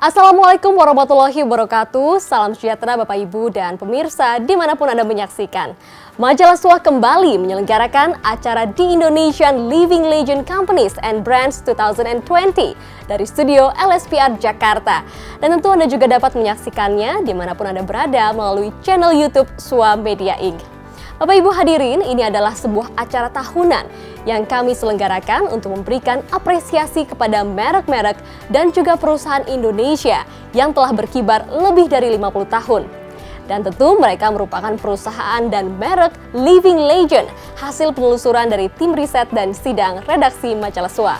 Assalamualaikum warahmatullahi wabarakatuh. Salam sejahtera Bapak Ibu dan pemirsa dimanapun Anda menyaksikan. Majalah Swa kembali menyelenggarakan acara The Indonesian Living Legend Companies and Brands 2020 dari studio LSPR Jakarta. Dan tentu Anda juga dapat menyaksikannya dimanapun Anda berada melalui channel YouTube Swa Media Inc. Bapak Ibu hadirin, ini adalah sebuah acara tahunan yang kami selenggarakan untuk memberikan apresiasi kepada merek-merek dan juga perusahaan Indonesia yang telah berkibar lebih dari 50 tahun. Dan tentu mereka merupakan perusahaan dan merek Living Legend, hasil penelusuran dari tim riset dan sidang redaksi Majalah Swa.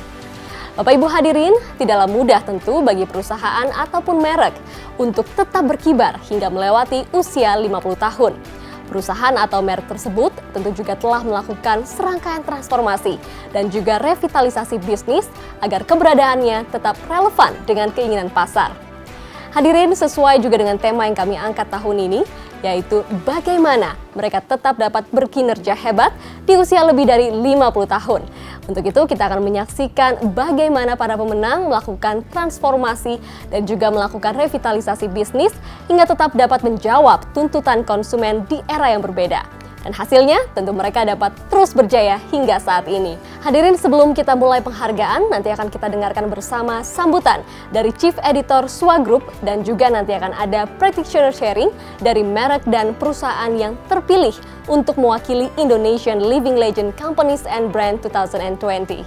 Bapak Ibu hadirin, tidaklah mudah tentu bagi perusahaan ataupun merek untuk tetap berkibar hingga melewati usia 50 tahun. Perusahaan atau merek tersebut tentu juga telah melakukan serangkaian transformasi dan juga revitalisasi bisnis agar keberadaannya tetap relevan dengan keinginan pasar. Hadirin, sesuai juga dengan tema yang kami angkat tahun ini, yaitu bagaimana mereka tetap dapat berkinerja hebat di usia lebih dari 50 tahun. Untuk itu kita akan menyaksikan bagaimana para pemenang melakukan transformasi dan juga melakukan revitalisasi bisnis hingga tetap dapat menjawab tuntutan konsumen di era yang berbeda. Dan hasilnya tentu mereka dapat terus berjaya hingga saat ini. Hadirin, sebelum kita mulai penghargaan, nanti akan kita dengarkan bersama sambutan dari Chief Editor Swa Group dan juga nanti akan ada practitioner sharing dari merek dan perusahaan yang terpilih untuk mewakili Indonesian Living Legend Companies and Brand 2020.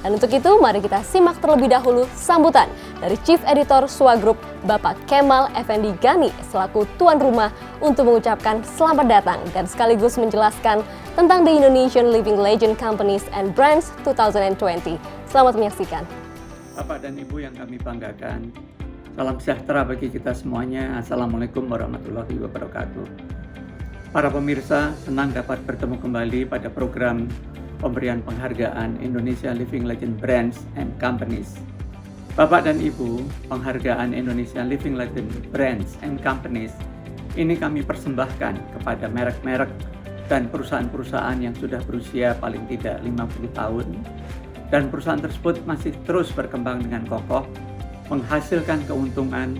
Dan untuk itu, mari kita simak terlebih dahulu sambutan dari Chief Editor Swa Group, Bapak Kemal Effendi Gani, selaku tuan rumah untuk mengucapkan selamat datang dan sekaligus menjelaskan tentang The Indonesian Living Legend Companies and Brands 2020. Selamat menyaksikan. Bapak dan Ibu yang kami banggakan, salam sejahtera bagi kita semuanya. Assalamualaikum warahmatullahi wabarakatuh. Para pemirsa, senang dapat bertemu kembali pada program pemberian penghargaan Indonesia Living Legend Brands and Companies. Bapak dan Ibu, penghargaan Indonesia Living Legend Brands and Companies ini kami persembahkan kepada merek-merek dan perusahaan-perusahaan yang sudah berusia paling tidak 50 tahun dan perusahaan tersebut masih terus berkembang dengan kokoh, menghasilkan keuntungan,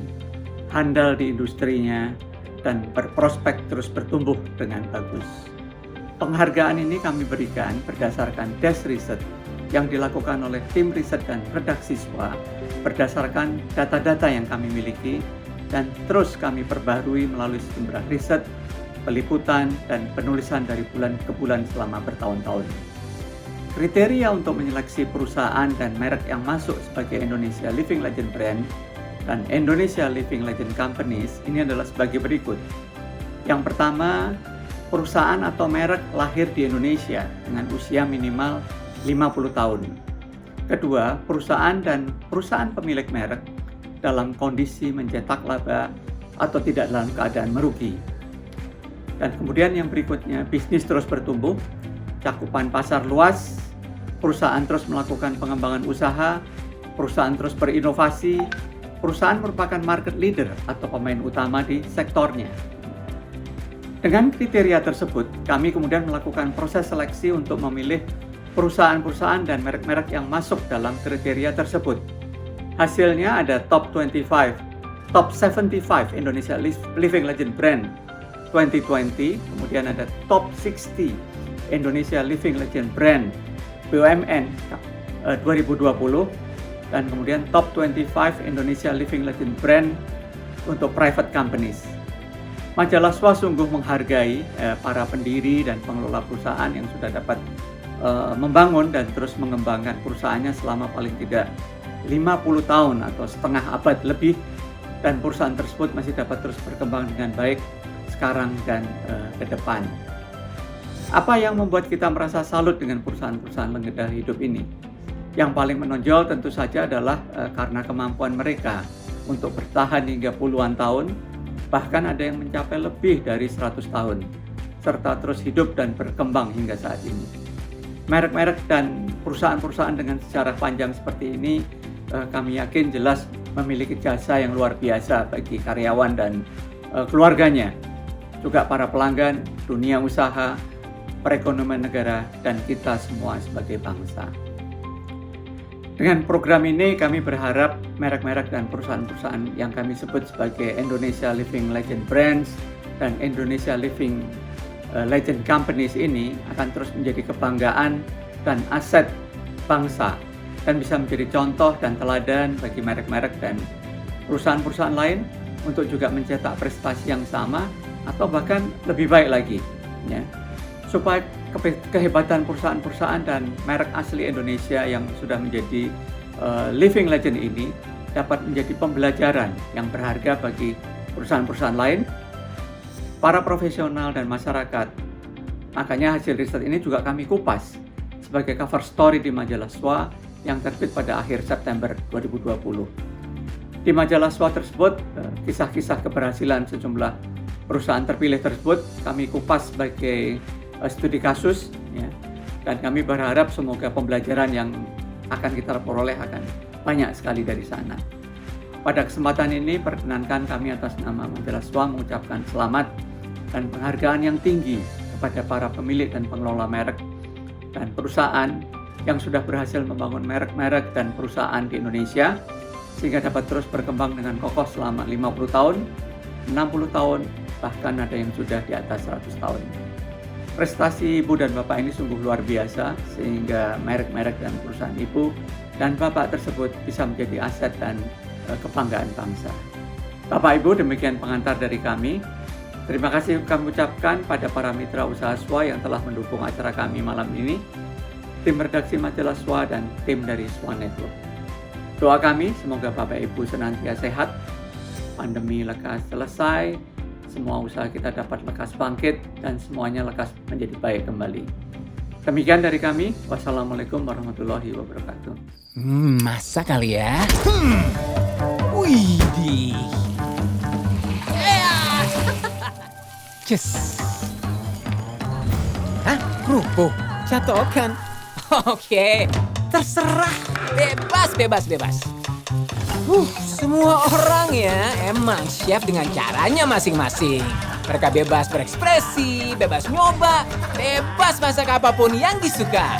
handal di industrinya, dan berprospek terus bertumbuh dengan bagus. Penghargaan ini kami berikan berdasarkan desk riset yang dilakukan oleh tim riset dan redaksi Swa berdasarkan data-data yang kami miliki dan terus kami perbaharui melalui sejumlah riset, peliputan, dan penulisan dari bulan ke bulan selama bertahun-tahun. Kriteria untuk menyeleksi perusahaan dan merek yang masuk sebagai Indonesia Living Legend Brand dan Indonesia Living Legend Companies ini adalah sebagai berikut. Yang pertama, perusahaan atau merek lahir di Indonesia dengan usia minimal 50 tahun. Kedua, perusahaan dan perusahaan pemilik merek dalam kondisi mencetak laba atau tidak dalam keadaan merugi. Dan kemudian yang berikutnya, bisnis terus bertumbuh, cakupan pasar luas, perusahaan terus melakukan pengembangan usaha, perusahaan terus berinovasi, perusahaan merupakan market leader atau pemain utama di sektornya. Dengan kriteria tersebut, kami kemudian melakukan proses seleksi untuk memilih perusahaan-perusahaan dan merek-merek yang masuk dalam kriteria tersebut. Hasilnya ada top 75 Indonesia Living Legend Brand 2020, kemudian ada top 60 Indonesia Living Legend Brand BUMN 2020, dan kemudian top 25 Indonesia Living Legend Brand untuk private companies. Majalah Swa sungguh menghargai para pendiri dan pengelola perusahaan yang sudah dapat membangun dan terus mengembangkan perusahaannya selama paling tidak 50 tahun atau setengah abad lebih, dan perusahaan tersebut masih dapat terus berkembang dengan baik sekarang dan ke depan. Apa yang membuat kita merasa salut dengan perusahaan-perusahaan legenda hidup ini? Yang paling menonjol tentu saja adalah karena kemampuan mereka untuk bertahan hingga puluhan tahun, bahkan ada yang mencapai lebih dari 100 tahun, serta terus hidup dan berkembang hingga saat ini. Merek-merek dan perusahaan-perusahaan dengan sejarah panjang seperti ini, kami yakin jelas memiliki jasa yang luar biasa bagi karyawan dan keluarganya, juga para pelanggan, dunia usaha, perekonomian negara, dan kita semua sebagai bangsa. Dengan program ini kami berharap merek-merek dan perusahaan-perusahaan yang kami sebut sebagai Indonesia Living Legend Brands dan Indonesia Living Legend Companies ini akan terus menjadi kebanggaan dan aset bangsa dan bisa menjadi contoh dan teladan bagi merek-merek dan perusahaan-perusahaan lain untuk juga mencetak prestasi yang sama atau bahkan lebih baik lagi, ya. Supaya kehebatan perusahaan-perusahaan dan merek asli Indonesia yang sudah menjadi living legend ini dapat menjadi pembelajaran yang berharga bagi perusahaan-perusahaan lain, para profesional dan masyarakat. Makanya hasil riset ini juga kami kupas sebagai cover story di majalah SWA yang terbit pada akhir September 2020. Di majalah SWA tersebut, kisah-kisah keberhasilan sejumlah perusahaan terpilih tersebut kami kupas sebagai studi kasus, ya, dan kami berharap semoga pembelajaran yang akan kita peroleh akan banyak sekali dari sana. Pada kesempatan ini, perkenankan kami atas nama majalah SWA mengucapkan selamat dan penghargaan yang tinggi kepada para pemilik dan pengelola merek dan perusahaan yang sudah berhasil membangun merek-merek dan perusahaan di Indonesia sehingga dapat terus berkembang dengan kokoh selama 50 tahun, 60 tahun, bahkan ada yang sudah di atas 100 tahun. Prestasi Ibu dan Bapak ini sungguh luar biasa sehingga merek-merek dan perusahaan Ibu dan Bapak tersebut bisa menjadi aset dan kebanggaan bangsa. Bapak Ibu, demikian pengantar dari kami. Terima kasih kami ucapkan pada para mitra usaha SWA yang telah mendukung acara kami malam ini, tim redaksi majalah SWA dan tim dari SWA Network. Doa kami semoga Bapak Ibu senantiasa sehat, pandemi lekas selesai, semua usaha kita dapat lekas bangkit dan semuanya lekas menjadi baik kembali. Demikian dari kami. Wassalamualaikum warahmatullahi wabarakatuh. Masa kali ya? Widih. Cus. Hah? Kerupuk? Catokan? Oke, terserah. Bebas. Semua orang ya emang chef dengan caranya masing-masing. Mereka bebas berekspresi, bebas nyoba, bebas masak apapun yang disuka.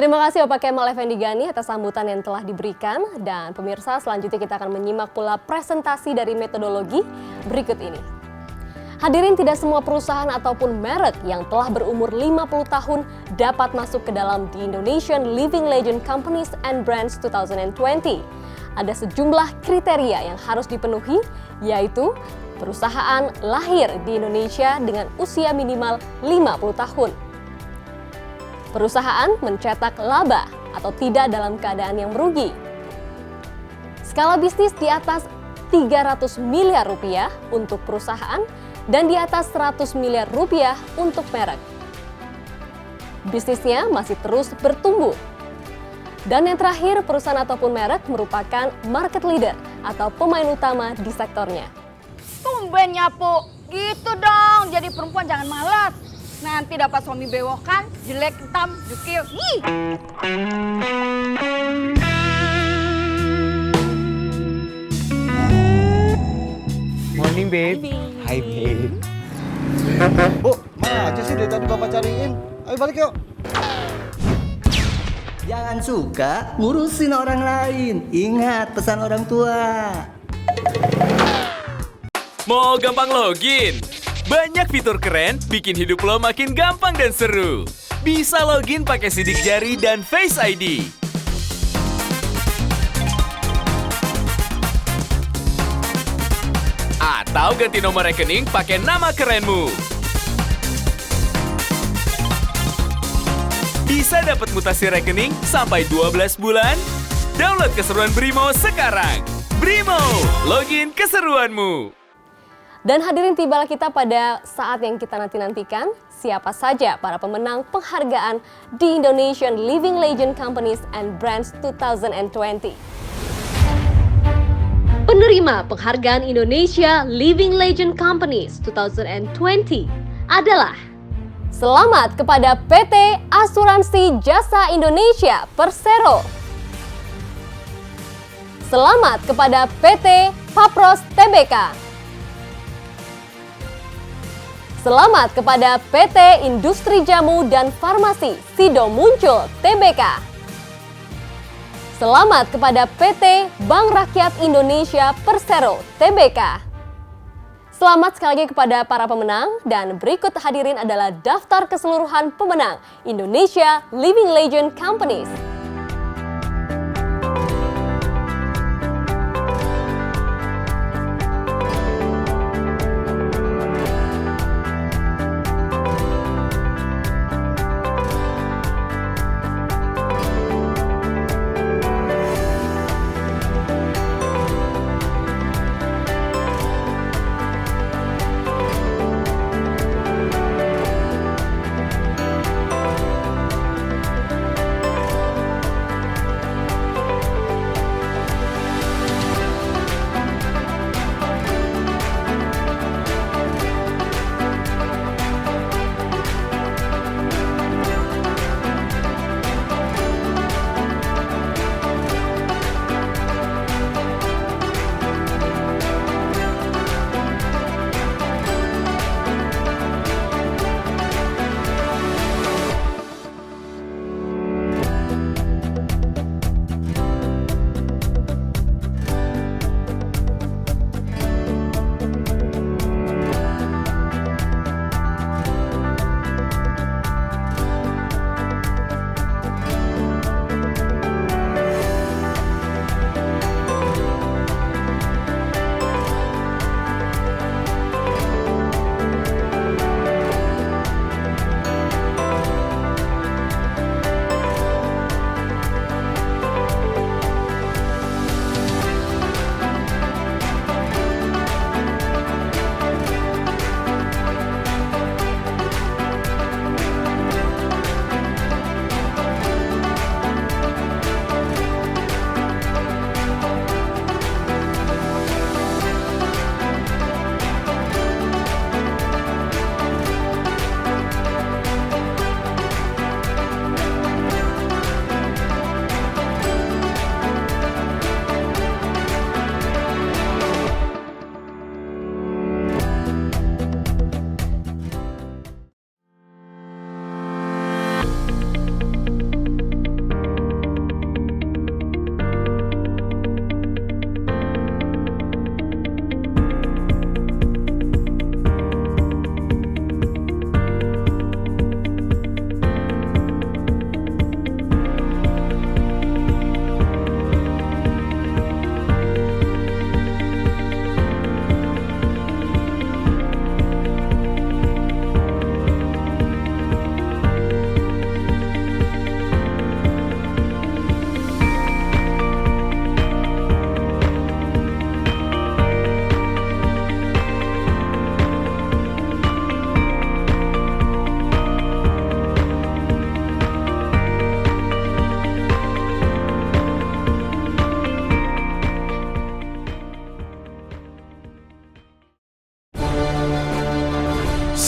Terima kasih Bapak Kemal Effendi Gani atas sambutan yang telah diberikan. Dan pemirsa, selanjutnya kita akan menyimak pula presentasi dari metodologi berikut ini. Hadirin, tidak semua perusahaan ataupun merek yang telah berumur 50 tahun dapat masuk ke dalam The Indonesian Living Legend Companies and Brands 2020. Ada sejumlah kriteria yang harus dipenuhi, yaitu perusahaan lahir di Indonesia dengan usia minimal 50 tahun. Perusahaan mencetak laba atau tidak dalam keadaan yang merugi. Skala bisnis di atas 300 miliar rupiah untuk perusahaan dan di atas 100 miliar rupiah untuk merek. Bisnisnya masih terus bertumbuh. Dan yang terakhir, perusahaan ataupun merek merupakan market leader atau pemain utama di sektornya. Tumben nyapu, gitu dong. Jadi perempuan jangan malas. Nanti dapat suami bewokan, jelek, hitam, jukil. Morning, babe. Hai, babe. Bu, mana aja sih dari tadi Bapak cariin? Ayo balik yuk. Jangan suka ngurusin orang lain. Ingat pesan orang tua. Mau gampang login? Banyak fitur keren bikin hidup lo makin gampang dan seru. Bisa login pakai sidik jari dan Face ID. Atau ganti nomor rekening pakai nama kerenmu. Bisa dapat mutasi rekening sampai 12 bulan? Download keseruan Brimo sekarang. Brimo, login keseruanmu. Dan hadirin, tibalah kita pada saat yang kita nanti-nantikan, siapa saja para pemenang penghargaan di Indonesian Living Legend Companies and Brands 2020. Penerima penghargaan Indonesia Living Legend Companies 2020 adalah: selamat kepada PT Asuransi Jasa Indonesia Persero. Selamat kepada PT Papros Tbk. Selamat kepada PT Industri Jamu dan Farmasi Sido Muncul Tbk. Selamat kepada PT Bank Rakyat Indonesia Persero Tbk. Selamat sekali lagi kepada para pemenang, dan berikut hadirin adalah daftar keseluruhan pemenang Indonesia Living Legend Companies.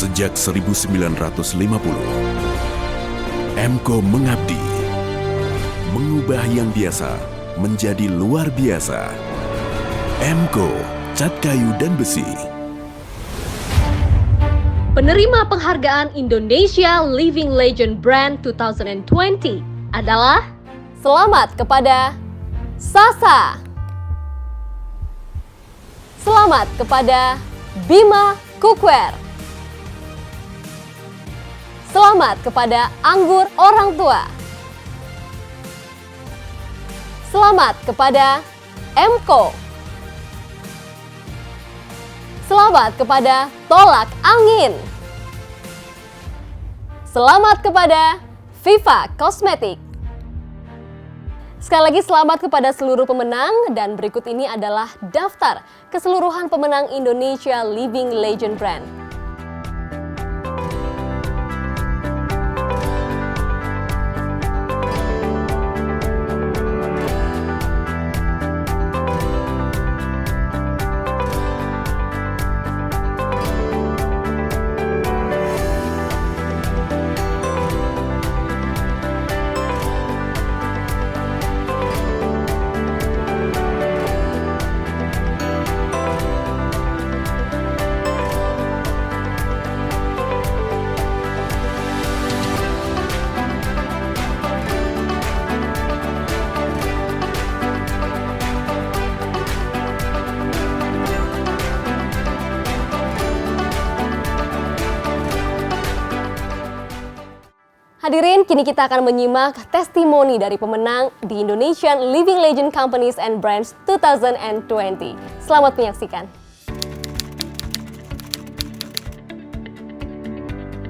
Sejak 1950, Emco mengabdi, mengubah yang biasa menjadi luar biasa. Emco, cat kayu dan besi. Penerima penghargaan Indonesia Living Legend Brand 2020 adalah: selamat kepada Sasa. Selamat kepada Bima Cookware. Selamat kepada Anggur Orang Tua. Selamat kepada Emco. Selamat kepada Tolak Angin. Selamat kepada Viva Cosmetic. Sekali lagi selamat kepada seluruh pemenang, dan berikut ini adalah daftar keseluruhan pemenang Indonesia Living Legend Brand. Hadirin, kini kita akan menyimak testimoni dari pemenang di Indonesian Living Legend Companies and Brands 2020. Selamat menyaksikan.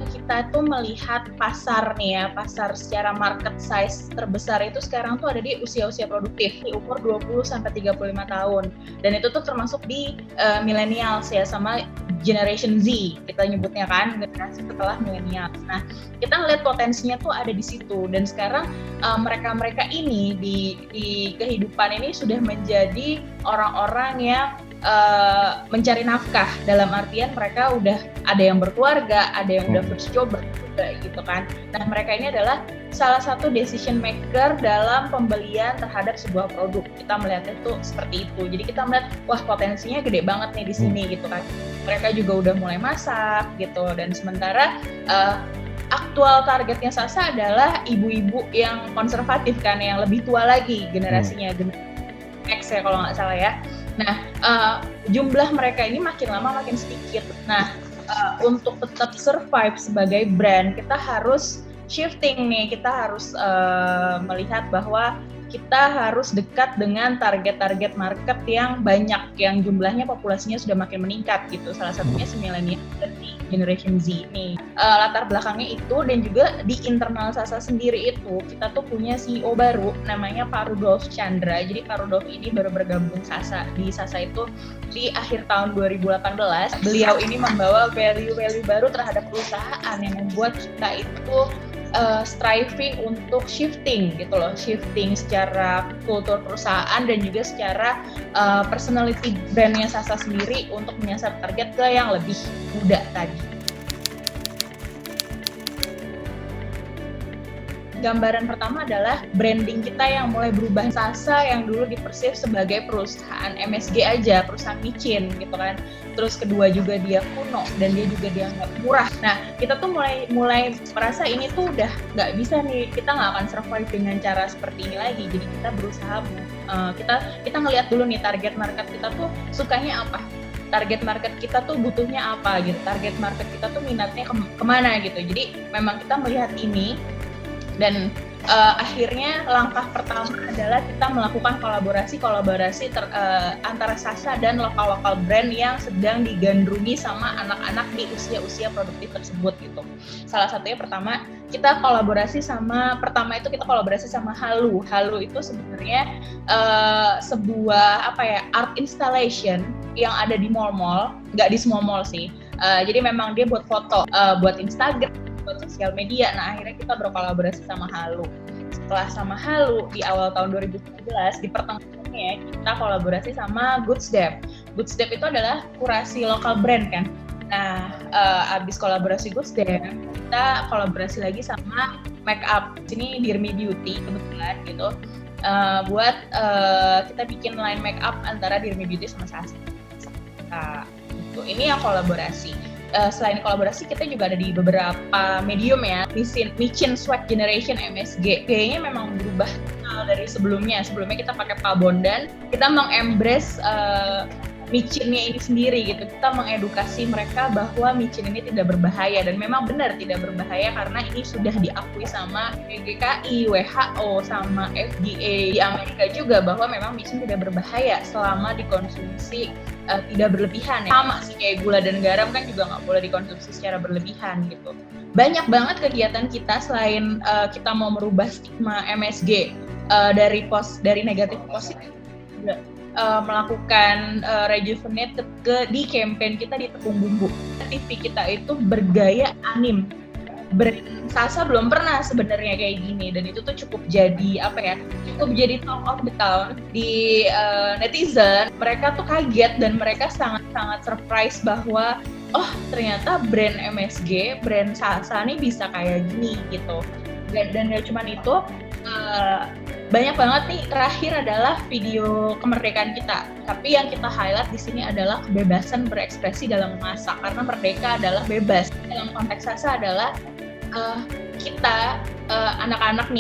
Kita tuh melihat pasar nih ya, pasar secara market size terbesar itu sekarang tuh ada di usia-usia produktif, di umur 20-35 tahun. Dan itu tuh termasuk di millennials ya, sama Generation Z, kita nyebutnya kan, generasi setelah millennials. Nah, kita ngeliat potensinya tuh ada di situ. Dan sekarang mereka-mereka ini di kehidupan ini sudah menjadi orang-orang yang mencari nafkah, dalam artian mereka udah ada yang berkeluarga, ada yang udah first job juga gitu kan. Nah, mereka ini adalah salah satu decision maker dalam pembelian terhadap sebuah produk. Kita melihatnya tuh seperti itu. Jadi kita melihat, wah potensinya gede banget nih di sini gitu kan. Mereka juga udah mulai masak gitu. Dan sementara aktual targetnya Sasa adalah ibu-ibu yang konservatif kan, yang lebih tua lagi generasinya, X ya kalau nggak salah ya. Nah, jumlah mereka ini makin lama makin sedikit. Nah, untuk tetap survive sebagai brand, kita harus shifting nih. Kita harus melihat bahwa kita harus dekat dengan target-target market yang banyak, yang jumlahnya populasinya sudah makin meningkat gitu. Salah satunya si milenial dan di Generation Z nih. Latar belakangnya itu, dan juga di internal Sasa sendiri itu kita tuh punya CEO baru namanya Pak Rudolf Chandra. Jadi Pak Rudolf ini baru bergabung di Sasa itu di akhir tahun 2018. Beliau ini membawa value-value baru terhadap perusahaan yang membuat kita itu striving untuk shifting gitu loh, shifting secara kultur perusahaan dan juga secara personality brandnya Sasa sendiri untuk menyasar target ke yang lebih muda tadi. Gambaran pertama adalah branding kita yang mulai berubah. Sasa yang dulu dipersif sebagai perusahaan MSG aja, perusahaan micin gitu kan. Terus kedua juga dia kuno dan dia juga dianggap murah. Nah, kita tuh mulai merasa ini tuh udah nggak bisa nih, kita nggak akan survive dengan cara seperti ini lagi. Jadi kita berusaha, kita ngelihat dulu nih target market kita tuh sukanya apa. Target market kita tuh butuhnya apa gitu. Target market kita tuh minatnya kemana gitu. Jadi memang kita melihat ini. Dan akhirnya langkah pertama adalah kita melakukan kolaborasi antara Sasa dan lokal brand yang sedang digandrungi sama anak-anak di usia-usia produktif tersebut gitu. Salah satunya kita kolaborasi sama Halu. Halu itu sebenarnya sebuah art installation yang ada di mall-mall, nggak di semua mall sih. Jadi memang dia buat foto, buat Instagram, buat sosial media. Nah, akhirnya kita berkolaborasi sama Halu. Setelah sama Halu di awal tahun 2019, di pertengahannya kita kolaborasi sama Goodsdep. Goodsdep itu adalah kurasi lokal brand kan. Nah, abis kolaborasi Goodsdep, kita kolaborasi lagi sama Makeup. Sini Dirmi Beauty kebetulan gitu. Buat kita bikin line makeup antara Dirmi Beauty sama Sasa. Gitu. Ini yang kolaborasi. Selain kolaborasi, kita juga ada di beberapa medium ya. Micin Swag Generation MSG. Kayaknya memang berubah dari sebelumnya. Sebelumnya kita pakai Pabondan. Kita mengembrace micinnya ini sendiri gitu. Kita mengedukasi mereka bahwa micin ini tidak berbahaya, dan memang benar tidak berbahaya karena ini sudah diakui sama GKI, WHO, sama FDA di Amerika juga bahwa memang micin tidak berbahaya selama dikonsumsi tidak berlebihan ya. Sama sih kayak gula dan garam kan juga nggak boleh dikonsumsi secara berlebihan gitu. Banyak banget kegiatan kita selain kita mau merubah stigma MSG dari negatif ke positif. Melakukan rejuvenate di campaign kita di Tepung Bumbu. TV kita itu bergaya anim. Sasa belum pernah sebenarnya kayak gini, dan itu tuh cukup jadi talk of the town di netizen. Mereka tuh kaget dan mereka sangat surprise bahwa ternyata brand MSG, brand Sasa nih bisa kayak gini gitu. Dan gak cuman itu, banyak banget nih. Terakhir adalah video kemerdekaan kita. Tapi yang kita highlight di sini adalah kebebasan berekspresi dalam memasak, karena merdeka adalah bebas. Dalam konteks Sasa adalah kita anak-anak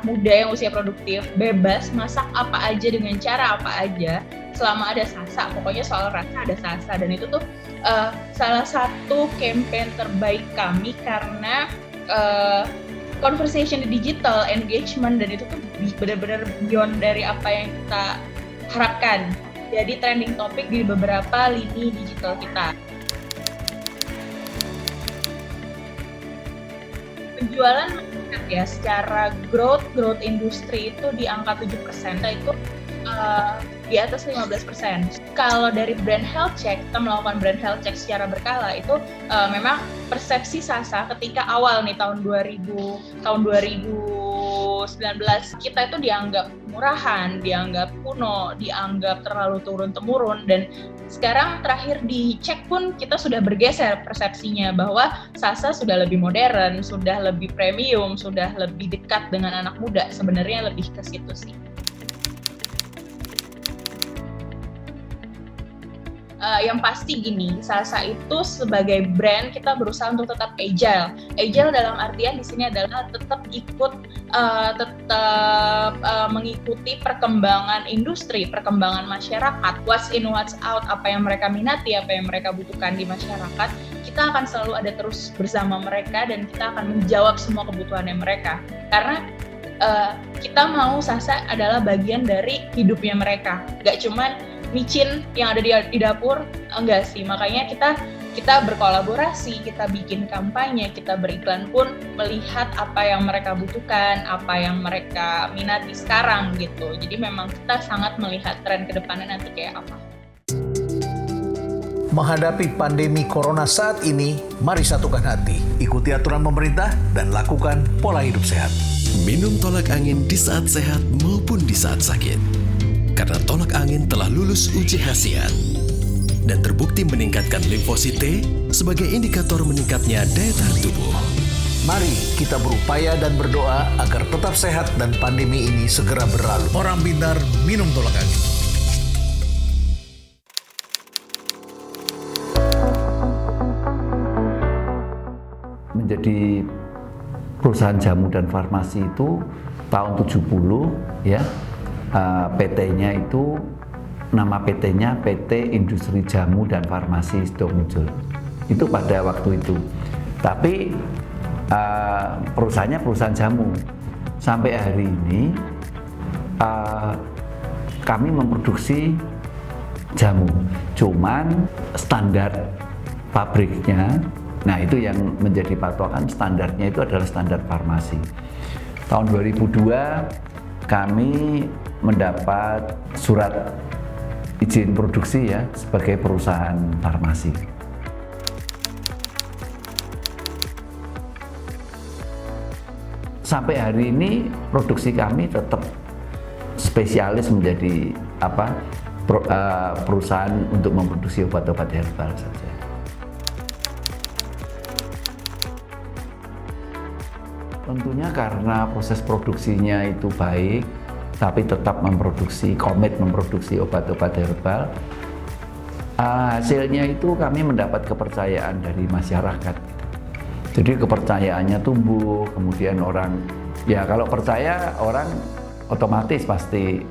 muda yang usia produktif bebas masak apa aja dengan cara apa aja selama ada Sasa. Pokoknya soal rasa ada Sasa, dan itu tuh salah satu campaign terbaik kami karena conversation di digital, engagement, dan itu tuh benar-benar beyond dari apa yang kita harapkan. Jadi trending topik di beberapa lini digital kita. Penjualan meningkat ya, secara growth industri itu di angka 7%, itu di atas 15%. Kalau dari brand health check, kita melakukan brand health check secara berkala, itu memang persepsi Sasa ketika awal nih tahun 2019 kita itu dianggap murahan, dianggap kuno, dianggap terlalu turun-temurun, dan sekarang terakhir dicek pun kita sudah bergeser persepsinya bahwa Sasa sudah lebih modern, sudah lebih premium, sudah lebih dekat dengan anak muda, sebenarnya lebih ke situ sih. Yang pasti gini, Sasa itu sebagai brand kita berusaha untuk tetap agile. Agile dalam artian di sini adalah tetap mengikuti perkembangan industri, perkembangan masyarakat, what's in, what's out, apa yang mereka minati, apa yang mereka butuhkan di masyarakat. Kita akan selalu ada terus bersama mereka dan kita akan menjawab semua kebutuhannya mereka. Karena kita mau Sasa adalah bagian dari hidupnya mereka, gak cuman micin yang ada di dapur, enggak sih. Makanya kita berkolaborasi, kita bikin kampanye, kita beriklan pun melihat apa yang mereka butuhkan, apa yang mereka minati sekarang gitu. Jadi memang kita sangat melihat tren ke depannya nanti kayak apa. Menghadapi pandemi corona saat ini, mari satukan hati, ikuti aturan pemerintah dan lakukan pola hidup sehat. Minum tolak angin di saat sehat maupun di saat sakit. Karena tolak angin telah lulus uji khasiat dan terbukti meningkatkan limfosit T sebagai indikator meningkatnya daya tahan tubuh. Mari kita berupaya dan berdoa agar tetap sehat dan pandemi ini segera berlalu. Orang pintar minum tolak angin. Menjadi perusahaan jamu dan farmasi itu tahun 70 ya. PT-nya itu, nama PT-nya PT Industri Jamu dan Farmasi Sidomuncul. Itu pada waktu itu. Tapi perusahaannya perusahaan jamu. Sampai hari ini kami memproduksi jamu. Cuman standar pabriknya, nah itu yang menjadi patokan, standarnya itu adalah standar farmasi. Tahun 2002 kami mendapat surat izin produksi ya sebagai perusahaan farmasi. Sampai hari ini produksi kami tetap spesialis menjadi perusahaan untuk memproduksi obat-obat herbal saja. Tentunya karena proses produksinya itu baik, tapi tetap komit memproduksi obat-obat herbal. Hasilnya itu kami mendapat kepercayaan dari masyarakat. Jadi kepercayaannya tumbuh, kemudian orang, ya kalau percaya orang otomatis pasti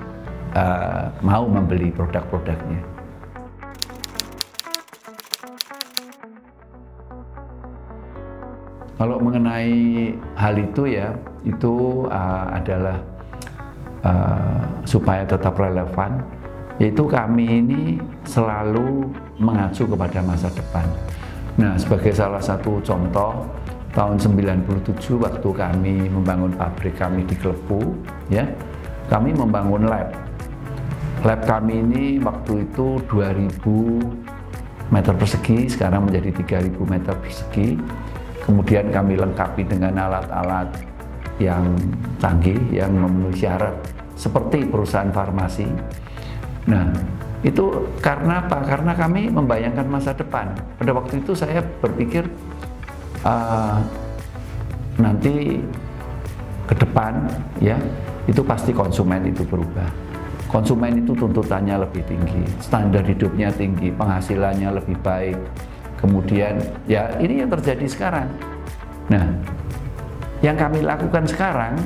mau membeli produk-produknya. Kalau mengenai hal itu ya, itu adalah supaya tetap relevan, yaitu kami ini selalu mengacu kepada masa depan. Nah, sebagai salah satu contoh, tahun 97 waktu kami membangun pabrik kami di Klepu, ya, kami membangun lab. Lab kami ini waktu itu 2000 meter persegi, sekarang menjadi 3000 meter persegi. Kemudian kami lengkapi dengan alat-alat yang canggih, yang memenuhi syarat seperti perusahaan farmasi. Nah, itu karena apa? Karena kami membayangkan masa depan. Pada waktu itu saya berpikir nanti ke depan ya, itu pasti konsumen itu berubah. Konsumen itu tuntutannya lebih tinggi, standar hidupnya tinggi, penghasilannya lebih baik. Kemudian ya ini yang terjadi sekarang. Nah, yang kami lakukan sekarang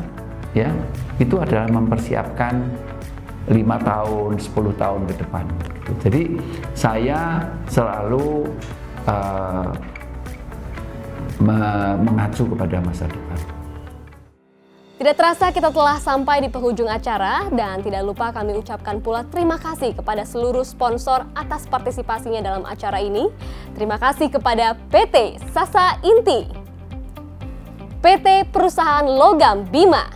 ya itu adalah mempersiapkan 5 tahun, 10 tahun ke depan. Jadi saya selalu mengacu kepada masa depan. Tidak terasa kita telah sampai di penghujung acara dan tidak lupa kami ucapkan pula terima kasih kepada seluruh sponsor atas partisipasinya dalam acara ini. Terima kasih kepada PT Sasa Inti, PT Perusahaan Logam Bima,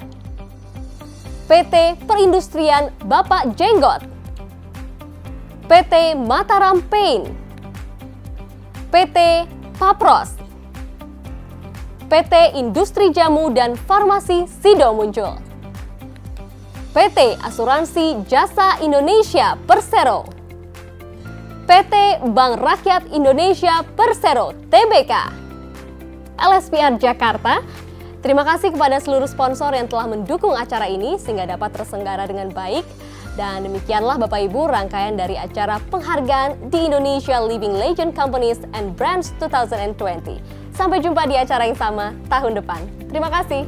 PT Perindustrian Bapak Jenggot, PT Mataram Paint, PT Papros, PT Industri Jamu dan Farmasi Sido Muncul, PT Asuransi Jasa Indonesia Persero, PT Bank Rakyat Indonesia Persero Tbk, LSPR Jakarta. Terima kasih kepada seluruh sponsor yang telah mendukung acara ini sehingga dapat terselenggara dengan baik. Dan demikianlah Bapak Ibu rangkaian dari acara penghargaan di Indonesia Living Legend Companies and Brands 2020. Sampai jumpa di acara yang sama tahun depan. Terima kasih.